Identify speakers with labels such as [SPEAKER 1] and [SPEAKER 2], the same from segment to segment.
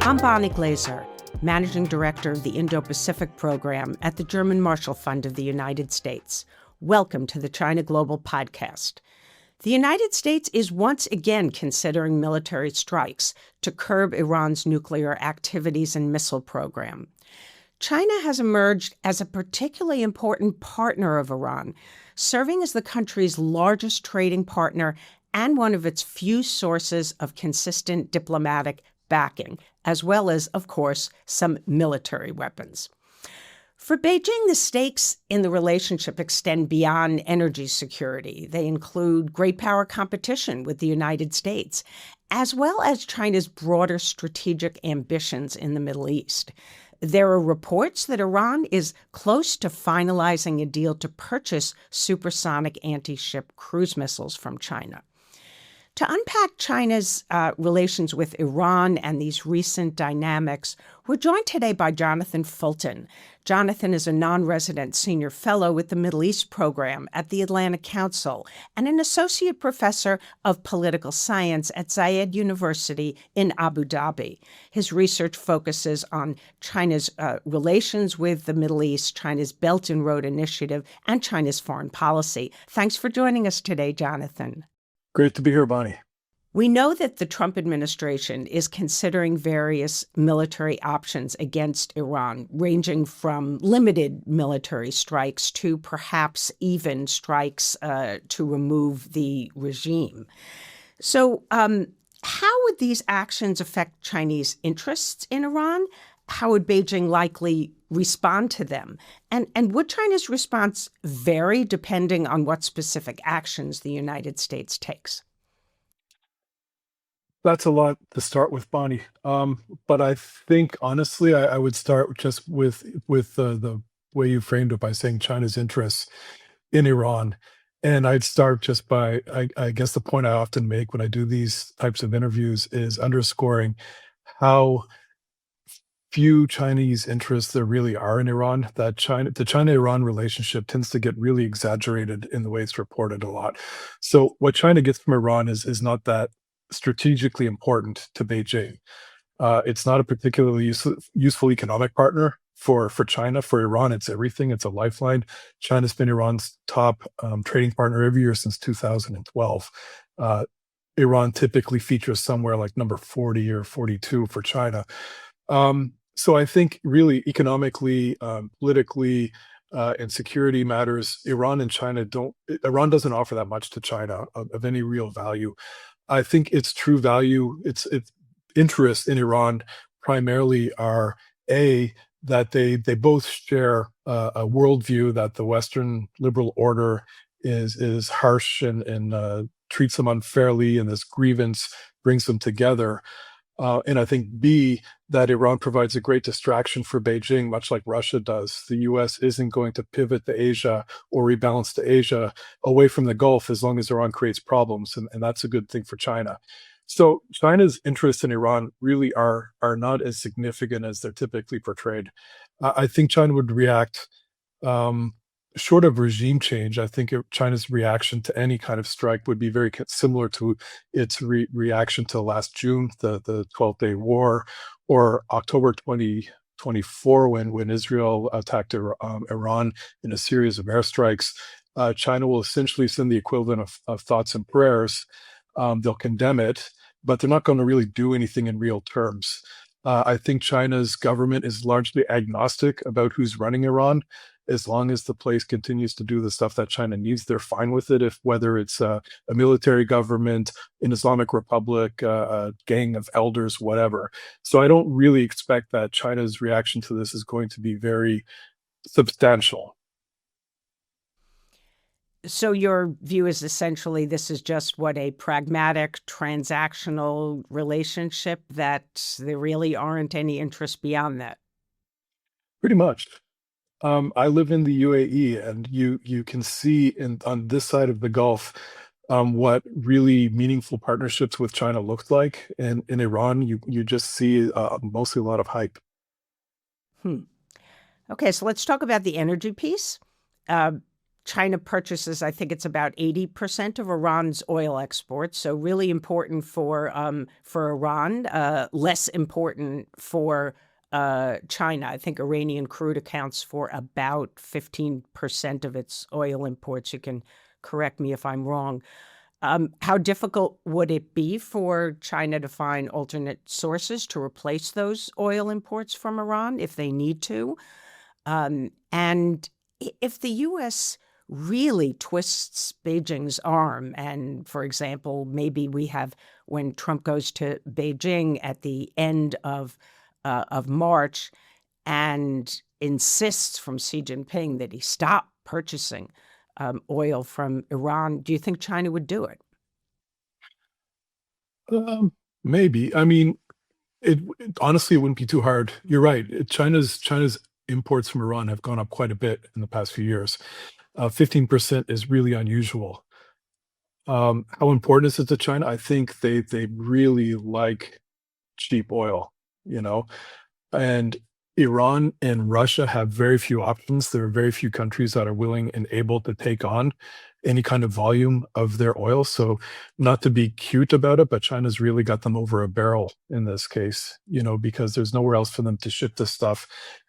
[SPEAKER 1] I'm Bonnie Glaser, Managing Director of the Indo-Pacific Program at the German Marshall Fund of the United States. Welcome to the China Global Podcast. The United States is once again considering military strikes to curb Iran's nuclear activities and missile program. China has emerged as a particularly important partner of Iran, serving as the country's largest trading partner and one of its few sources of consistent diplomatic backing, as well as, of course, some military weapons. For Beijing, the stakes in the relationship extend beyond energy security. They include great power competition with the United States, as well as China's broader strategic ambitions in the Middle East. There are reports that Iran is close to finalizing a deal to purchase supersonic anti-ship cruise missiles from China. To unpack China's relations with Iran and these recent dynamics, we're joined today by Jonathan Fulton. Jonathan is a non-resident senior fellow with the Middle East program at the Atlantic Council and an associate professor of political science at Zayed University in Abu Dhabi. His research focuses on China's relations with the Middle East, China's Belt and Road Initiative, and China's foreign policy. Thanks for joining us today, Jonathan.
[SPEAKER 2] Great to be here, Bonnie.
[SPEAKER 1] We know that the Trump administration is considering various military options against Iran, ranging from limited military strikes to perhaps even strikes to remove the regime. So how would these actions affect Chinese interests in Iran? How would Beijing likely respond to them? And would China's response vary depending on what specific actions the United States takes?
[SPEAKER 2] That's a lot to start with, Bonnie. But I think, honestly, I would start just with the way you framed it by saying China's interests in Iran. And I'd start just by, I guess the point I often make when I do these types of interviews is underscoring how few Chinese interests there really are in Iran, that the China-Iran relationship tends to get really exaggerated in the way it's reported a lot. So what China gets from Iran is not that strategically important to Beijing. It's not a particularly useful economic partner for China. For Iran, it's everything. It's a lifeline. China's been Iran's top trading partner every year since 2012. Iran typically features somewhere like number 40 or 42 for China. So I think really economically, politically, and security matters, Iran doesn't offer that much to China of any real value. I think its true value, its interests in Iran primarily are that they both share a worldview that the Western liberal order is harsh and treats them unfairly, and this grievance brings them together. And I think B, that Iran provides a great distraction for Beijing, much like Russia does. The US isn't going to pivot to Asia or rebalance to Asia away from the Gulf as long as Iran creates problems, and that's a good thing for China. So China's interests in Iran really are not as significant as they're typically portrayed. I think China would react short of regime change. I think China's reaction to any kind of strike would be very similar to its reaction to last June, the 12-day war, or October 2024 when Israel attacked Iran in a series of airstrikes. China will essentially send the equivalent of thoughts and prayers. They'll condemn it, but they're not going to really do anything in real terms. I think China's government is largely agnostic about who's running Iran. As long as the place continues to do the stuff that China needs, they're fine with it. Whether it's a military government, an Islamic Republic, a gang of elders, whatever. So I don't really expect that China's reaction to this is going to be very substantial.
[SPEAKER 1] So your view is essentially this is just a pragmatic, transactional relationship, that there really aren't any interests beyond that?
[SPEAKER 2] Pretty much. I live in the UAE, and you can see on this side of the Gulf what really meaningful partnerships with China looks like. And in Iran, you just see mostly a lot of hype.
[SPEAKER 1] Okay, so let's talk about the energy piece. China purchases, I think it's about 80% of Iran's oil exports. So really important for Iran, less important for China. I think Iranian crude accounts for about 15% of its oil imports. You can correct me if I'm wrong. How difficult would it be for China to find alternate sources to replace those oil imports from Iran if they need to? And if the U.S. really twists Beijing's arm, and for example, maybe we have, when Trump goes to Beijing at the end of March and insists from Xi Jinping that he stop purchasing oil from Iran, do you think China would do it?
[SPEAKER 2] Um, Maybe. I mean, honestly, it wouldn't be too hard. You're right. China's imports from Iran have gone up quite a bit in the past few years. 15% is really unusual. How important is it to China? I think they really like cheap oil, you know, and Iran and Russia have very few options. There are very few countries that are willing and able to take on any kind of volume of their oil. So, not to be cute about it, but China's really got them over a barrel in this case, because there's nowhere else for them to ship this stuff.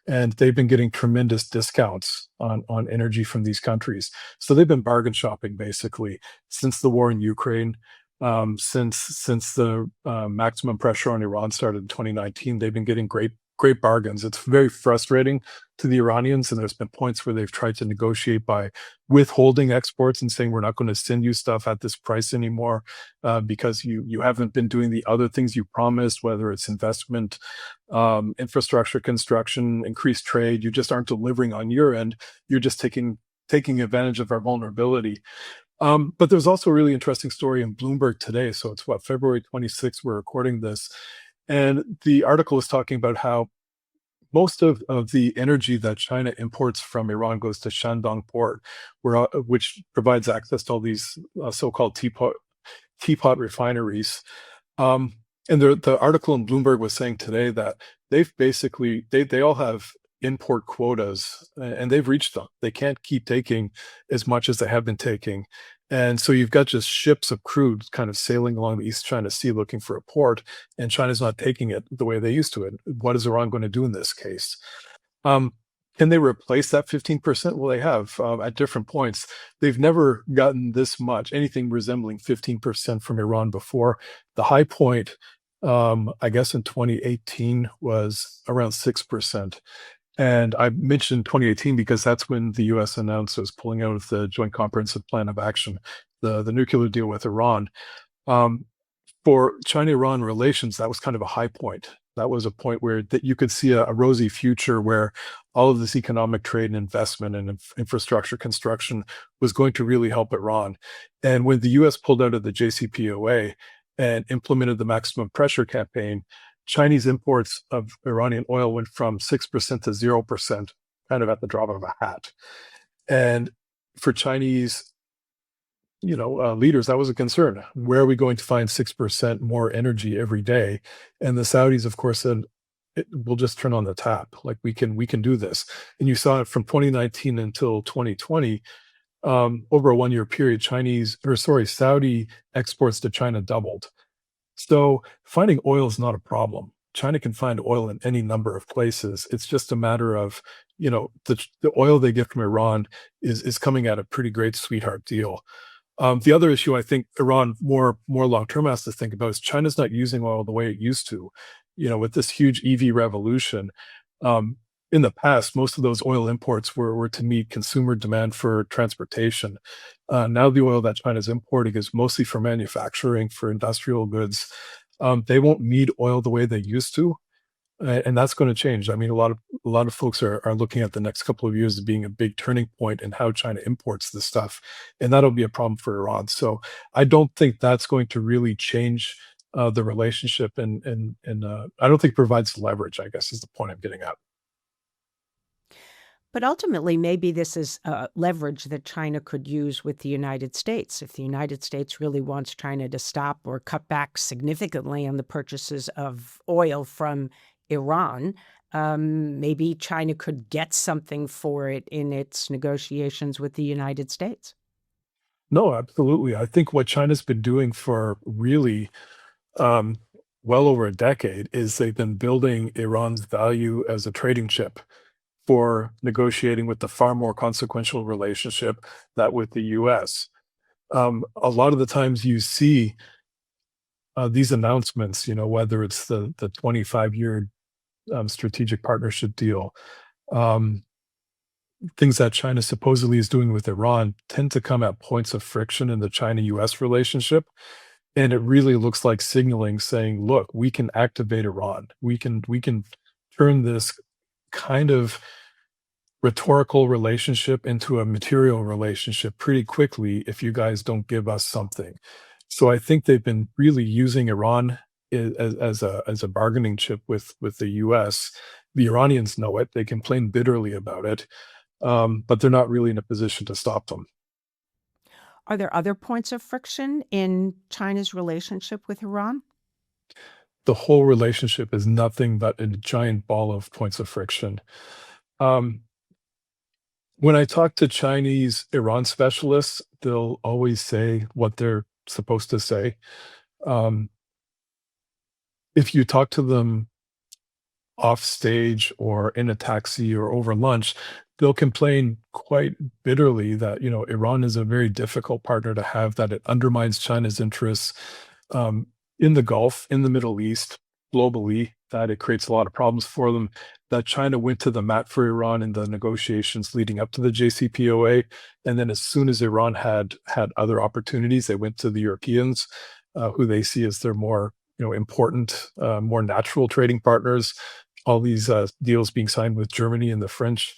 [SPEAKER 2] And they've been getting tremendous discounts on energy from these countries. So they've been bargain shopping basically since the war in Ukraine. Since the maximum pressure on Iran started in 2019, they've been getting great bargains. It's very frustrating to the Iranians, and there's been points where they've tried to negotiate by withholding exports and saying we're not going to send you stuff at this price anymore because you haven't been doing the other things you promised, whether it's investment, infrastructure construction, increased trade. You just aren't delivering on your end. You're just taking advantage of our vulnerability. But there's also a really interesting story in Bloomberg today. So it's February 26th, we're recording this. And the article is talking about how most of the energy that China imports from Iran goes to Shandong port, which provides access to all these so-called teapot refineries. Um, and the article in Bloomberg was saying today that they've basically they all have import quotas and they've reached them. They can't keep taking as much as they have been taking. And so you've got just ships of crude kind of sailing along the East China Sea looking for a port, and China's not taking it the way they used to. And what is Iran going to do in this case? Um, can they replace that 15%? Well, they have at different points. They've never gotten this much, anything resembling 15% from Iran before. The high point, I guess in 2018 was around 6%. And I mentioned 2018 because that's when the US announced it was pulling out of the Joint Comprehensive Plan of Action, the nuclear deal with Iran. Um, for China-Iran relations, that was kind of a high point. That was a point where that you could see a rosy future where all of this economic trade and investment and infrastructure construction was going to really help Iran. And when the US pulled out of the JCPOA and implemented the maximum pressure campaign, Chinese imports of Iranian oil went from 6% to 0%, kind of at the drop of a hat. And for Chinese, leaders, that was a concern. Where are we going to find 6% more energy every day? And the Saudis, of course, said, we'll just turn on the tap. Like we can do this. And you saw it from 2019 until 2020, over a 1 year period, Saudi exports to China doubled. So finding oil is not a problem. China can find oil in any number of places. It's just a matter of, the oil they get from Iran is coming at a pretty great sweetheart deal. The other issue I think Iran more long term has to think about is China's not using oil the way it used to. With this huge EV revolution, in the past, most of those oil imports were to meet consumer demand for transportation. Now the oil that China's importing is mostly for manufacturing, for industrial goods. They won't need oil the way they used to, and that's going to change. I mean, a lot of folks are looking at the next couple of years as being a big turning point in how China imports this stuff, and that'll be a problem for Iran. So I don't think that's going to really change the relationship, and I don't think it provides leverage, I guess, is the point I'm getting at.
[SPEAKER 1] But ultimately, maybe this is leverage that China could use with the United States. If the United States really wants China to stop or cut back significantly on the purchases of oil from Iran, maybe China could get something for it in its negotiations with the United States.
[SPEAKER 2] No, absolutely. I think what China's been doing for really um, well over a decade is they've been building Iran's value as a trading chip for negotiating with the far more consequential relationship that with the US. A lot of the times you see these announcements, whether it's the 25-year strategic partnership deal, um, things that China supposedly is doing with Iran tend to come at points of friction in the China-US relationship. And it really looks like signaling saying, look, we can activate Iran. We can turn this kind of rhetorical relationship into a material relationship pretty quickly if you guys don't give us something. So I think they've been really using Iran as a bargaining chip with the US. The Iranians know it. They complain bitterly about it, but they're not really in a position to stop them.
[SPEAKER 1] Are there other points of friction in China's relationship with Iran?
[SPEAKER 2] The whole relationship is nothing but a giant ball of points of friction. Um, when I talk to Chinese Iran specialists, they'll always say what they're supposed to say. Um, if you talk to them off stage or in a taxi or over lunch, they'll complain quite bitterly that Iran is a very difficult partner to have, that it undermines China's interests um, in the Gulf, in the Middle East, globally, that it creates a lot of problems for them. That China went to the mat for Iran in the negotiations leading up to the JCPOA, and then as soon as Iran had other opportunities, they went to the Europeans, who they see as their more important, more natural trading partners. All these deals being signed with Germany and the French.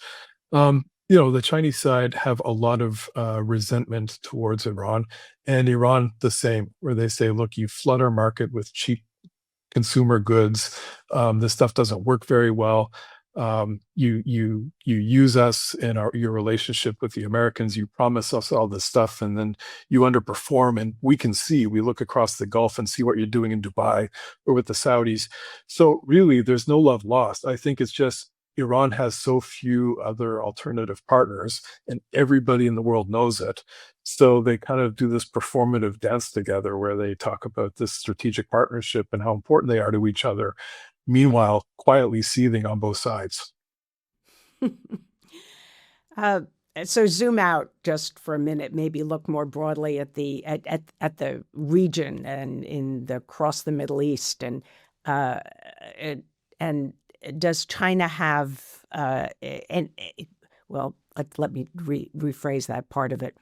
[SPEAKER 2] The Chinese side have a lot of resentment towards Iran, and Iran the same, where they say, look, you flood our market with cheap consumer goods. This stuff doesn't work very well. You use us in your relationship with the Americans. You promise us all this stuff, and then you underperform. And we look across the Gulf and see what you're doing in Dubai or with the Saudis. So really, there's no love lost. I think it's just Iran has so few other alternative partners, and everybody in the world knows it. So they kind of do this performative dance together where they talk about this strategic partnership and how important they are to each other, meanwhile, quietly seething on both sides.
[SPEAKER 1] Uh, so zoom out just for a minute, maybe look more broadly at the region and in the across the Middle East, uh, and does China have and well, let me rephrase that part of it.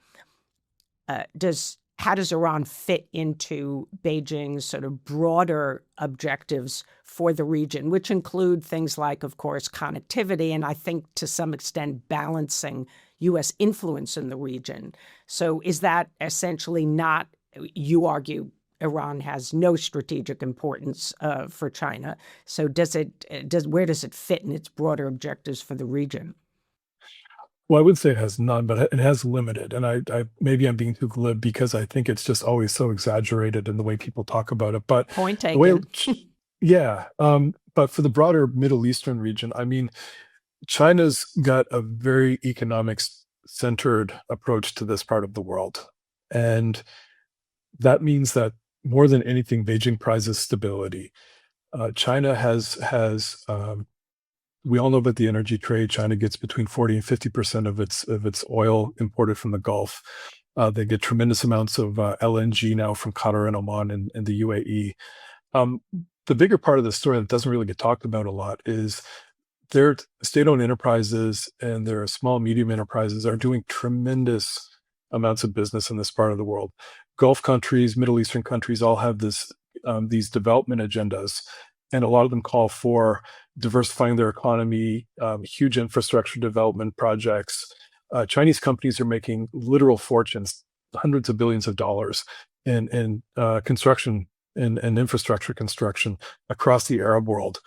[SPEAKER 1] Does How does Iran fit into Beijing's sort of broader objectives for the region, which include things like, of course, connectivity, and I think to some extent balancing U.S. influence in the region? So is that essentially not, you argue, Iran has no strategic importance for China. So where does it fit in its broader objectives for the region?
[SPEAKER 2] Well, I would say it has none, but it has limited. And I maybe I'm being too glib because I think it's just always so exaggerated in the way people talk about it. But
[SPEAKER 1] Point
[SPEAKER 2] the way,
[SPEAKER 1] taken.
[SPEAKER 2] yeah. But for the broader Middle Eastern region, I mean, China's got a very economics centered approach to this part of the world. And that means that more than anything, Beijing prizes stability. China has we all know about the energy trade. China gets between 40 and 50% of its oil imported from the Gulf. They get tremendous amounts of LNG now from Qatar and Oman and the UAE. Um, the bigger part of the story that doesn't really get talked about a lot is their state-owned enterprises and their small medium enterprises are doing tremendous amounts of business in this part of the world. Gulf countries, Middle Eastern countries all have these development agendas, and a lot of them call for diversifying their economy, huge infrastructure development projects. Chinese companies are making literal fortunes, hundreds of billions of dollars in construction and infrastructure construction across the Arab world.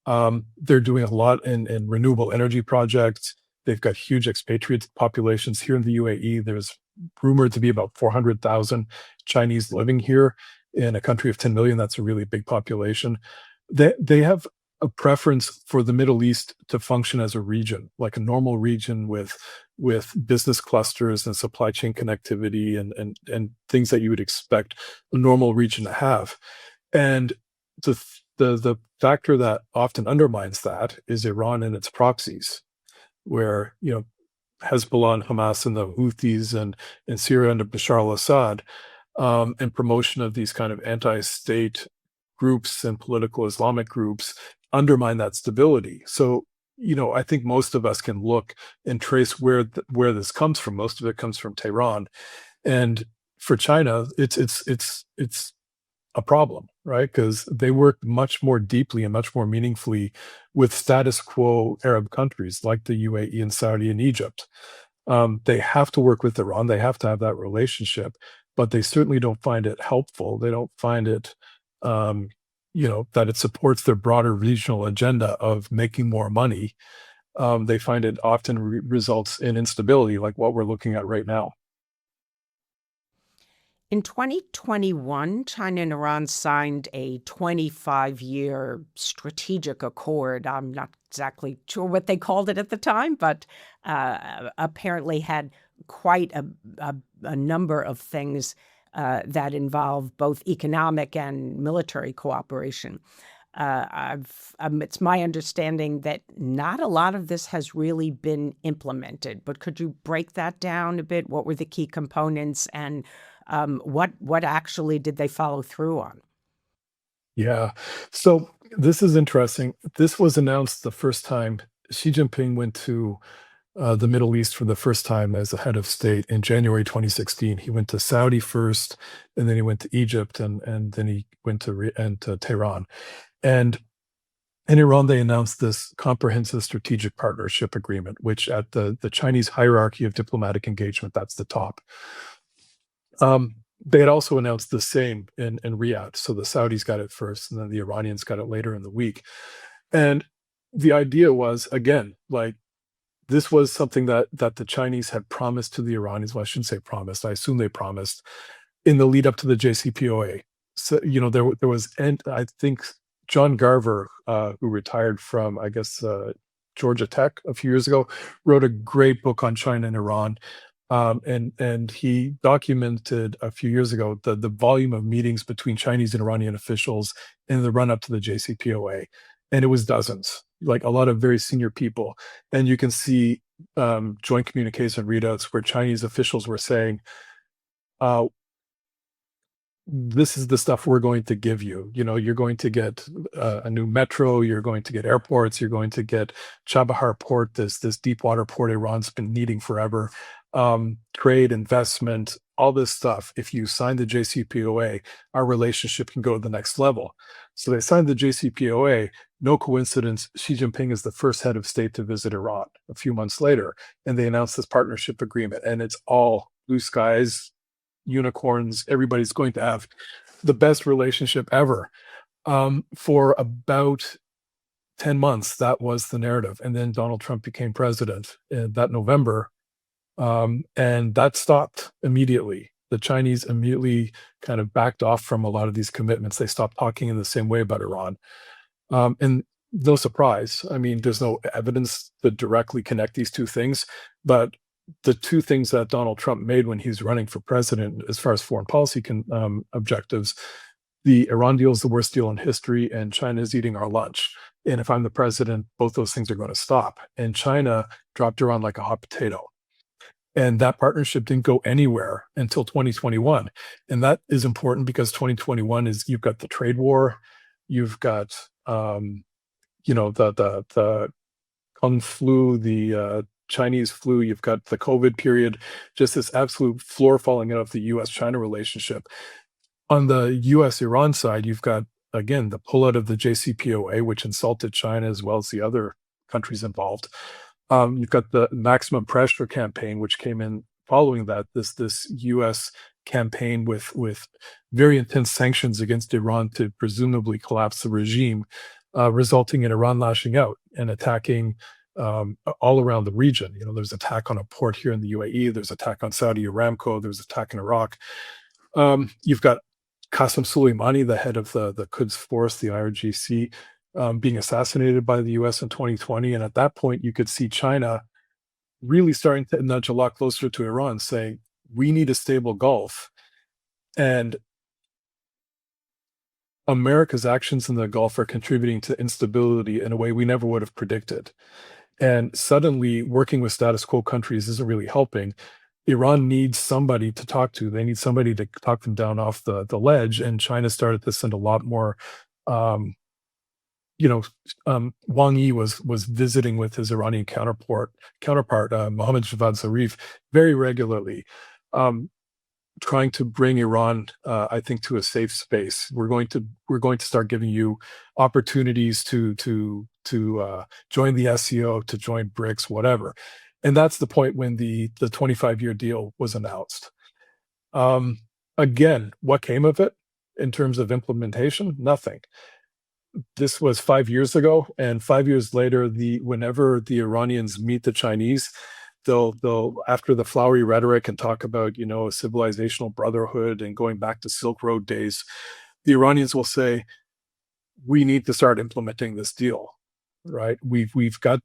[SPEAKER 2] They're doing a lot in renewable energy projects. They've got huge expatriate populations here in the UAE. There's rumored to be about 400,000 Chinese living here in a country of 10 million. That's a really big population. They have a preference for the Middle East to function as a region, like a normal region with business clusters and supply chain connectivity and things that you would expect a normal region to have. And the factor that often undermines that is Iran and its proxies, where Hezbollah and Hamas and the Houthis and Syria under Bashar al-Assad, and promotion of these kind of anti-state groups and political Islamic groups undermine that stability. So, I think most of us can look and trace where this comes from. Most of it comes from Tehran, and for China, it's a problem, right? Because they work much more deeply and much more meaningfully with status quo Arab countries like the UAE and Saudi and Egypt. They have to work with Iran. They have to have that relationship, but they certainly don't find it helpful. They don't find it, that it supports their broader regional agenda of making more money. They find it often results in instability, like what we're looking at right now.
[SPEAKER 1] In 2021, China and Iran signed a 25-year strategic accord. I'm not exactly sure what they called it at the time, but apparently had quite a number of things that involve both economic and military cooperation. It's my understanding that not a lot of this has really been implemented, but could you break that down a bit? What were the key components, and what actually did they follow through on?
[SPEAKER 2] Yeah. So this is interesting. This was announced the first time Xi Jinping went to the Middle East for the first time as a head of state in January 2016. He went to Saudi first, and then he went to Egypt, and then he went to Tehran. And in Iran, they announced this comprehensive strategic partnership agreement, which at the Chinese hierarchy of diplomatic engagement, that's the top. They had also announced the same in Riyadh. So the Saudis got it first, and then the Iranians got it later in the week. And the idea was, again, like, this was something that the Chinese had promised to the Iranians. Well, I shouldn't say promised. I assume they promised in the lead up to the JCPOA. So, there was, and I think John Garver, who retired from, I guess, Georgia Tech a few years ago, wrote a great book on China and Iran. And he documented a few years ago the volume of meetings between Chinese and Iranian officials in the run up to the JCPOA. And it was dozens, like a lot of very senior people. And you can see joint communication readouts where Chinese officials were saying, this is the stuff we're going to give you. You're going to get a new metro, you're going to get airports, you're going to get Chabahar port, this deep water port Iran's been needing forever. Trade, investment, all this stuff. If you sign the JCPOA, our relationship can go to the next level. So they signed the JCPOA. No coincidence, Xi Jinping is the first head of state to visit Iran a few months later, and they announced this partnership agreement. And it's all blue skies, unicorns. Everybody's going to have the best relationship ever. For about 10 months, that was the narrative. And then Donald Trump became president that November. And that stopped immediately. The Chinese immediately kind of backed off from a lot of these commitments. They stopped talking in the same way about Iran. And no surprise. I mean, there's no evidence to directly connect these two things. But the two things that Donald Trump made when he's running for president, as far as foreign policy objectives, the Iran deal is the worst deal in history, and China is eating our lunch. And if I'm the president, both those things are going to stop. And China dropped Iran like a hot potato. And that partnership didn't go anywhere until 2021. And that is important because 2021 is, you've got the trade war, you've got, the Kung flu, the Chinese flu, you've got the COVID period, just this absolute floor falling out of the US-China relationship. On the US-Iran side, you've got, again, the pullout of the JCPOA, which insulted China as well as the other countries involved. You've got the maximum pressure campaign, which came in following that, this U.S. campaign with very intense sanctions against Iran to presumably collapse the regime, resulting in Iran lashing out and attacking all around the region. There's attack on a port here in the UAE, there's attack on Saudi Aramco, there's attack in Iraq. You've got Qasem Soleimani, the head of the Quds Force, the IRGC, being assassinated by the US in 2020. And at that point, you could see China really starting to nudge a lot closer to Iran, saying, we need a stable Gulf. And America's actions in the Gulf are contributing to instability in a way we never would have predicted. And suddenly, working with status quo countries isn't really helping. Iran needs somebody to talk to. They need somebody to talk them down off the ledge. And China started to send a lot more. Um, you know, Wang Yi was visiting with his Iranian counterpart, Mohammad Javad Zarif, very regularly. Trying to bring Iran, I think, to a safe space. We're going to start giving you opportunities to join the SCO, to join BRICS, whatever. And that's the point when the 25-year deal was announced. Again, what came of it in terms of implementation? Nothing. This was 5 years ago, and 5 years later, whenever the Iranians meet the Chinese, they'll after the flowery rhetoric and talk about a civilizational brotherhood and going back to Silk Road days, the Iranians will say, we need to start implementing this deal, right? We've got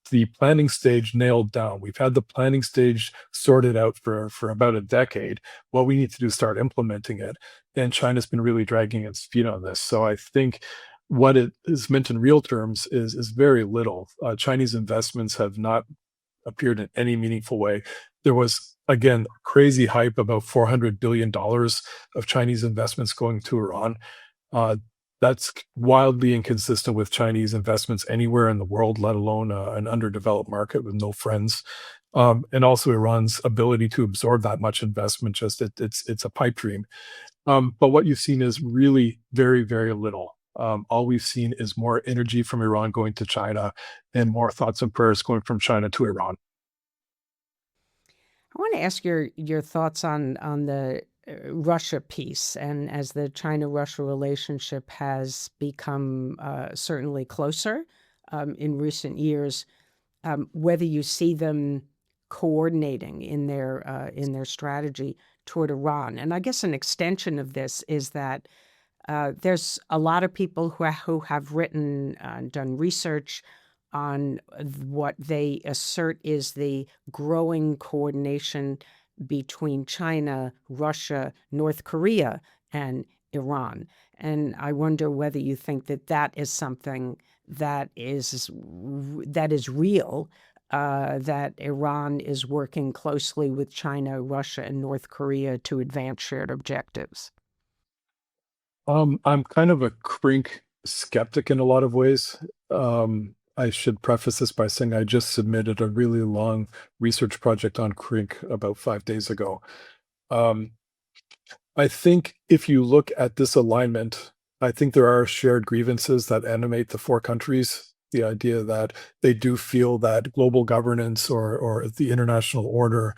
[SPEAKER 2] the planning stage nailed down. We've had the planning stage sorted out for about a decade. What we need to do is start implementing it. And China's been really dragging its feet on this. So I think what it is meant in real terms is very little. Chinese investments have not appeared in any meaningful way. There was, again, crazy hype about $400 billion of Chinese investments going to Iran. That's wildly inconsistent with Chinese investments anywhere in the world, let alone an underdeveloped market with no friends. And also Iran's ability to absorb that much investment, it's a pipe dream. But what you've seen is really very, very little. All we've seen is more energy from Iran going to China and more thoughts and prayers going from China to Iran.
[SPEAKER 1] I want to ask your thoughts on the Russia piece, and as the China-Russia relationship has become certainly closer in recent years, whether you see them coordinating in their strategy toward Iran. And I guess an extension of this is that there's a lot of people who have written, done research on what they assert is the growing coordination between China, Russia, North Korea, and Iran. And I wonder whether you think that is something that is real, that Iran is working closely with China, Russia, and North Korea to advance shared objectives.
[SPEAKER 2] I'm kind of a Crink skeptic in a lot of ways. I should preface this by saying I just submitted a really long research project on Crink about 5 days ago. Um, I think if you look at this alignment, I think there are shared grievances that animate the four countries. The idea that they do feel that global governance or the international order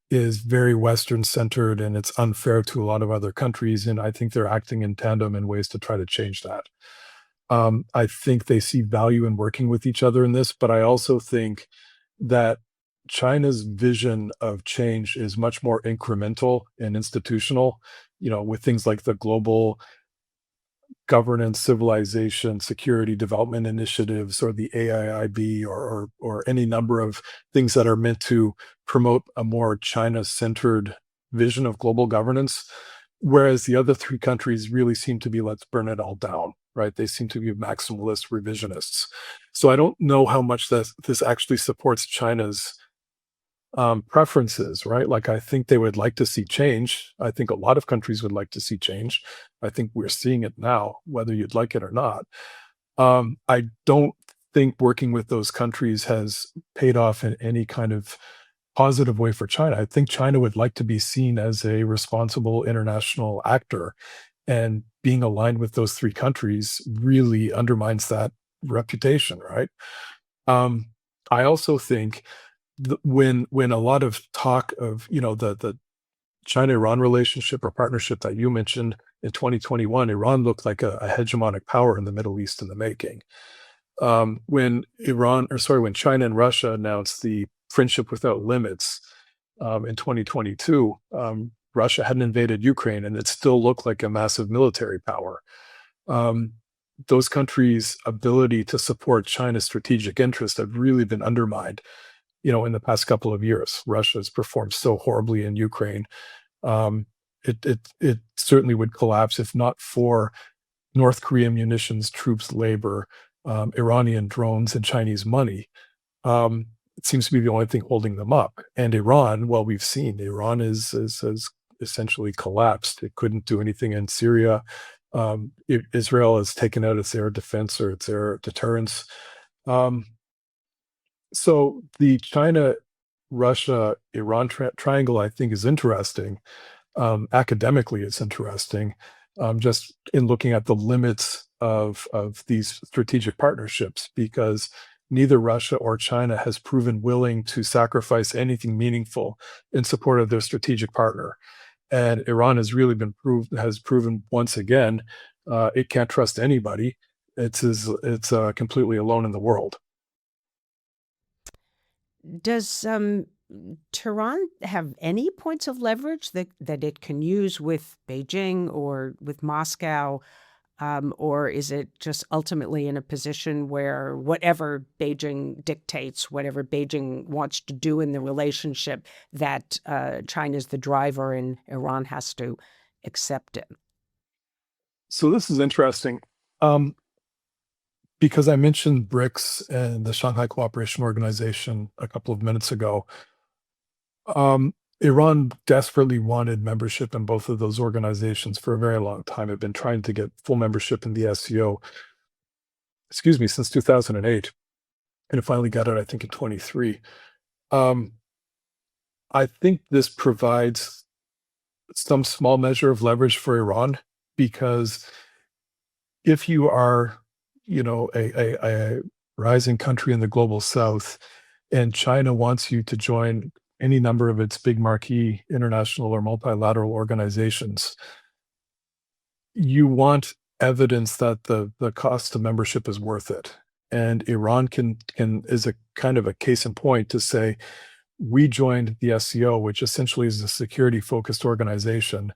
[SPEAKER 2] is very Western centered and it's unfair to a lot of other countries. And I think they're acting in tandem in ways to try to change that. I think they see value in working with each other in this, but I also think that China's vision of change is much more incremental and institutional, with things like the global governance, civilization, security development initiatives, or the AIIB, or any number of things that are meant to promote a more China-centered vision of global governance. Whereas the other three countries really seem to be, let's burn it all down, right? They seem to be maximalist revisionists. So I don't know how much this actually supports China's preferences, right? Like, I think they would like to see change. I think a lot of countries would like to see change. I think we're seeing it now, whether you'd like it or not. I don't think working with those countries has paid off in any kind of positive way for China. I think China would like to be seen as a responsible international actor, and being aligned with those three countries really undermines that reputation, right? I also think when a lot of talk of the China-Iran relationship or partnership that you mentioned in 2021, Iran looked like a hegemonic power in the Middle East in the making. When China and Russia announced the Friendship Without Limits in 2022, Russia hadn't invaded Ukraine, and it still looked like a massive military power. those countries' ability to support China's strategic interests have really been undermined, in the past couple of years. Russia has performed so horribly in Ukraine. Um, it certainly would collapse if not for North Korean munitions, troops, labor, Iranian drones, and Chinese money. It seems to be the only thing holding them up. And Iran, well, we've seen Iran has essentially collapsed. It couldn't do anything in Syria. Israel has taken out its air defense or its air deterrence. Um, so the China, Russia, Iran triangle, I think, is interesting. Academically, it's interesting. Just in looking at the limits of these strategic partnerships, because neither Russia or China has proven willing to sacrifice anything meaningful in support of their strategic partner. And Iran has proven once again it can't trust anybody. It's completely alone in the world.
[SPEAKER 1] Does Tehran have any points of leverage that it can use with Beijing or with Moscow? Or is it just ultimately in a position where whatever Beijing dictates, whatever Beijing wants to do in the relationship, that China's the driver and Iran has to accept it?
[SPEAKER 2] So this is interesting. Um, because I mentioned BRICS and the Shanghai Cooperation Organization a couple of minutes ago. Iran desperately wanted membership in both of those organizations for a very long time. Had been trying to get full membership in the SCO, excuse me, since 2008, and it finally got it, I think, in 23. Um, I think this provides some small measure of leverage for Iran, because if you are, a rising country in the global south, and China wants you to join any number of its big marquee international or multilateral organizations, you want evidence that the cost of membership is worth it. And Iran can is a kind of a case in point to say, we joined the SCO, which essentially is a security focused organization.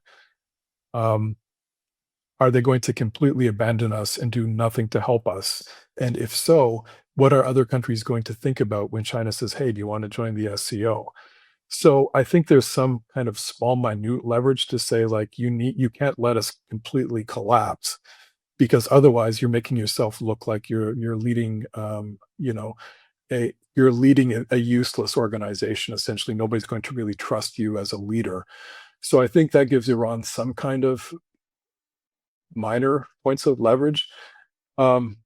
[SPEAKER 2] Um, are they going to completely abandon us and do nothing to help us? And if so, what are other countries going to think about when China says, hey, do you want to join the SCO? So I think there's some kind of small, minute leverage to say, like, you can't let us completely collapse, because otherwise you're making yourself look like you're leading, you're leading a useless organization. Essentially, nobody's going to really trust you as a leader. So I think that gives Iran some kind of minor points of leverage. Um,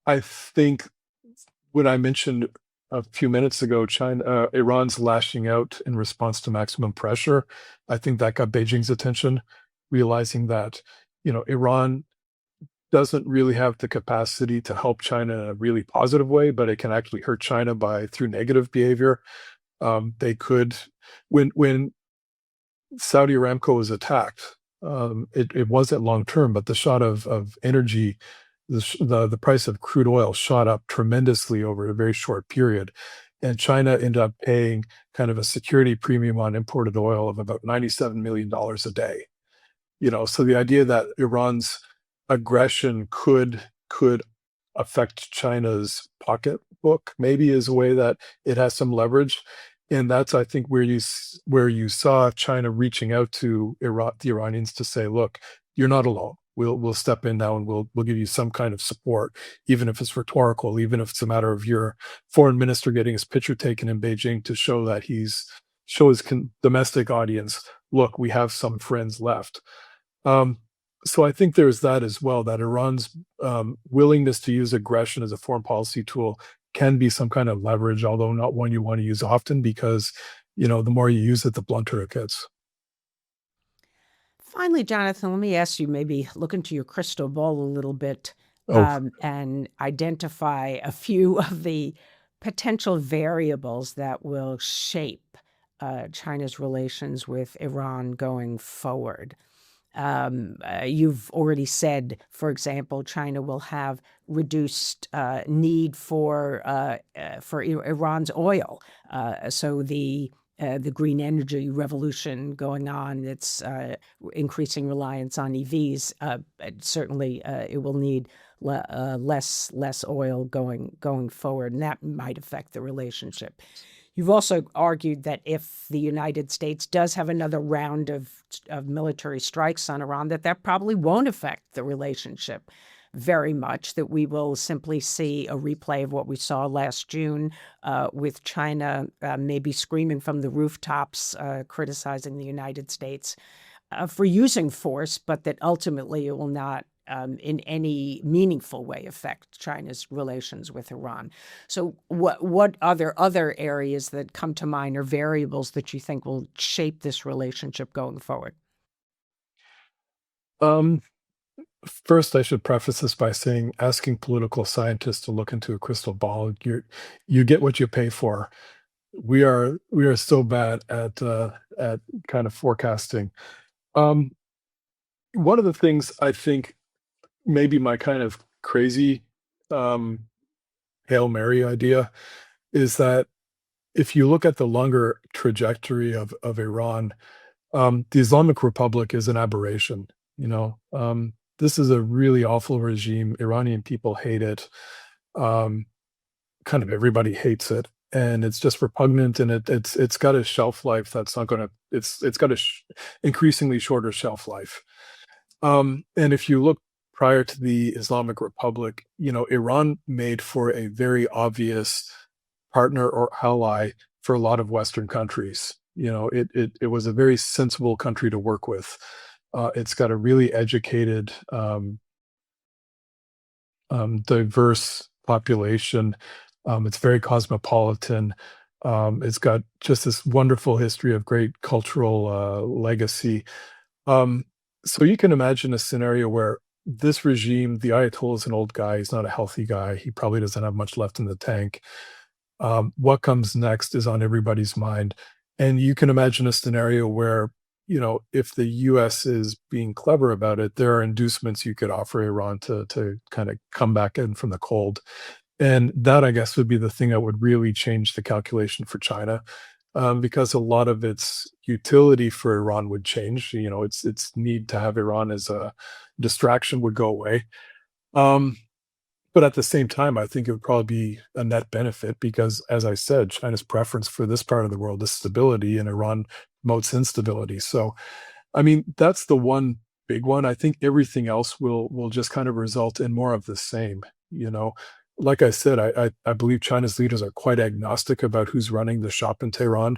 [SPEAKER 2] I think when I mentioned a few minutes ago, Iran's lashing out in response to maximum pressure, I think that got Beijing's attention, realizing that, Iran doesn't really have the capacity to help China in a really positive way, but it can actually hurt China through negative behavior. They could, when Saudi Aramco was attacked, it wasn't long term, but the shot of energy, the price of crude oil shot up tremendously over a very short period, and China ended up paying kind of a security premium on imported oil of about $97 million a day. So the idea that Iran's aggression could affect China's pocketbook maybe is a way that it has some leverage. And that's, I think, where you saw China reaching out to the Iranians to say, look, you're not alone. We'll step in now and we'll give you some kind of support, even if it's rhetorical, even if it's a matter of your foreign minister getting his picture taken in Beijing to show that show his domestic audience, look, we have some friends left. Um, so I think there's that as well, that Iran's willingness to use aggression as a foreign policy tool can be some kind of leverage, although not one you want to use often, because, the more you use it, the blunter it gets.
[SPEAKER 1] Finally, Jonathan, let me ask you, maybe look into your crystal ball a little bit,
[SPEAKER 2] Oh,
[SPEAKER 1] and identify a few of the potential variables that will shape China's relations with Iran going forward. You've already said, for example, China will have reduced need for Iran's oil. So the the green energy revolution going on. It's increasing reliance on EVs. Certainly, it will need less oil going forward, and that might affect the relationship. You've also argued that if the United States does have another round of military strikes on Iran, that probably won't affect the relationship very much, that we will simply see a replay of what we saw last June with China maybe screaming from the rooftops, criticizing the United States for using force, but that ultimately it will not in any meaningful way affect China's relations with Iran. So what other areas that come to mind or variables that you think will shape this relationship going forward?
[SPEAKER 2] First, I should preface this by saying, asking political scientists to look into a crystal ball, you get what you pay for. We are so bad at kind of forecasting. Um, One of the things I think maybe my kind of crazy um, Hail Mary idea is that if you look at the longer trajectory of Iran, the Islamic Republic is an aberration. You know, this is a really awful regime. Iranian people hate it. Um, Kind of everybody hates it, and it's just repugnant. And it's got a shelf life that's not going to. It's got a increasingly shorter shelf life. And if you look prior to the Islamic Republic, you know, Iran made for a very obvious partner or ally for a lot of Western countries. You know, it was a very sensible country to work with. It's got a really educated, diverse population. It's very cosmopolitan. It's got just this wonderful history of great cultural legacy. Um, so you can imagine a scenario where this regime, the Ayatollah is an old guy. He's not a healthy guy. He probably doesn't have much left in the tank. What comes next is on everybody's mind. And you can imagine a scenario where, you know, if the US is being clever about it, there are inducements you could offer Iran to kind of come back in from the cold. And that, I guess, would be the thing that would really change the calculation for China, because a lot of its utility for Iran would change. You know, its need to have Iran as a distraction would go away. Um, but at the same time, I think it would probably be a net benefit because, as I said, China's preference for this part of the world is stability, and Iran promotes instability. So, I mean, that's the one big one. I think everything else will just kind of result in more of the same. You know, like I said, I believe China's leaders are quite agnostic about who's running the shop in Tehran,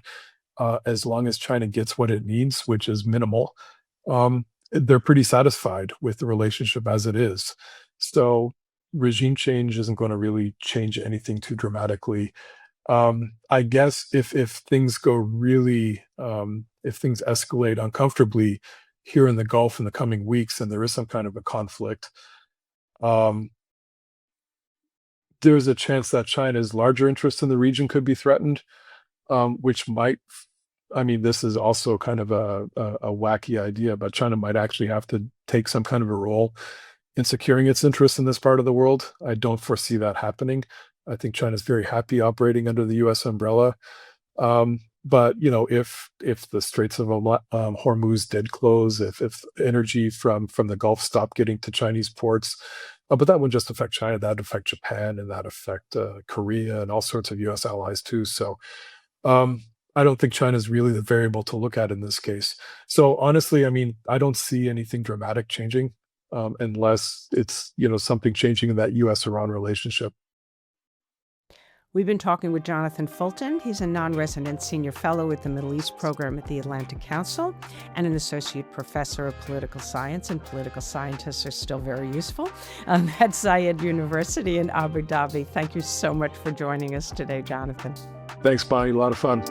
[SPEAKER 2] as long as China gets what it needs, which is minimal. They're pretty satisfied with the relationship as it is. So regime change isn't going to really change anything too dramatically. I guess if things go really, if things escalate uncomfortably here in the Gulf in the coming weeks, and there is some kind of a conflict, um, there's a chance that China's larger interests in the region could be threatened, which might. I mean, this is also kind of a wacky idea, but China might actually have to take some kind of a role in securing its interests in this part of the world. I don't foresee that happening. I think China's very happy operating under the U.S. umbrella. But you know, if the Straits of Hormuz did close, if energy from the Gulf stopped getting to Chinese ports, but that wouldn't just affect China, that'd affect Japan, and that affect Korea and all sorts of U.S. allies too. So I don't think China is really the variable to look at in this case. So honestly, I mean, I don't see anything dramatic changing, unless it's, you know, something changing in that U.S.-Iran relationship.
[SPEAKER 1] We've been talking with Jonathan Fulton. He's a non-resident senior fellow with the Middle East program at the Atlantic Council and an associate professor of political science, and political scientists are still very useful, at Zayed University in Abu Dhabi. Thank you so much for joining us today, Jonathan.
[SPEAKER 2] Thanks, Bonnie. A lot of fun.